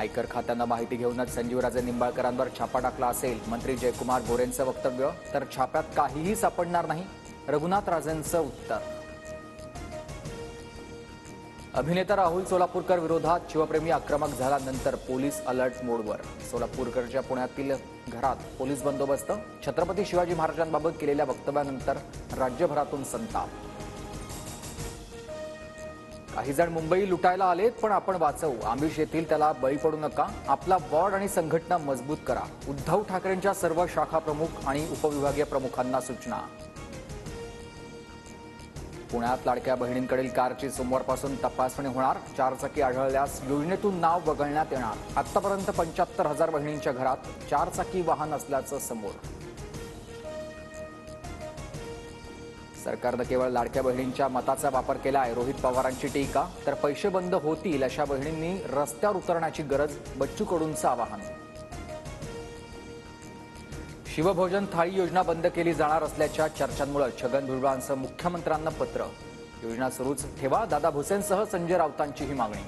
आयकर खात्यानं माहिती घेऊनच संजीवराजे निंबाळकरांवर छापा टाकला असेल मंत्री जयकुमार गोरेंचं वक्तव्य, तर छाप्यात काहीही सापडणार नाही रघुनाथ राजेंचं उत्तर. अभिनेता राहुल सोलापूरकर विरोधात शिवप्रेमी आक्रमक झाल्यानंतर पोलीस अलर्ट मोडवर. सोलापूरकरच्या पुण्यातील घरात पोलीस बंदोबस्त. छत्रपती शिवाजी महाराजांबाबत केलेल्या वक्तव्यानंतर राज्यभरातून संताप. काही जण मुंबई लुटायला आलेत, पण आपण वाचवू. आमिष येथील त्याला बळी पडू नका. आपला वॉर्ड आणि संघटना मजबूत करा. उद्धव ठाकरेंच्या सर्व शाखा प्रमुख आणि उपविभागीय प्रमुखांना सूचना. पुण्यात लाडक्या बहिणींकडील कारची सोमवारपासून तपासणी होणार. चारचाकी आढळल्यास योजनेतून नाव वगळण्यात येणार. आतापर्यंत 75,000 बहिणींच्या घरात चारचाकी वाहन असल्याचं समोर. सरकारनं केवळ लाडक्या बहिणींच्या मताचा वापर केलाय, रोहित पवारांची टीका. तर पैसे बंद होतील अशा बहिणींनी रस्त्यावर उतरण्याची गरज, बच्चू कडूंचं आवाहन. शिवभोजन थाळी योजना बंद केली जाणार असल्याच्या चर्चांमुळे छगन भुजबळांचं मुख्यमंत्र्यांना पत्र. योजना सुरूच ठेवा, दादा भुसेंसह संजय राऊतांची ही मागणी.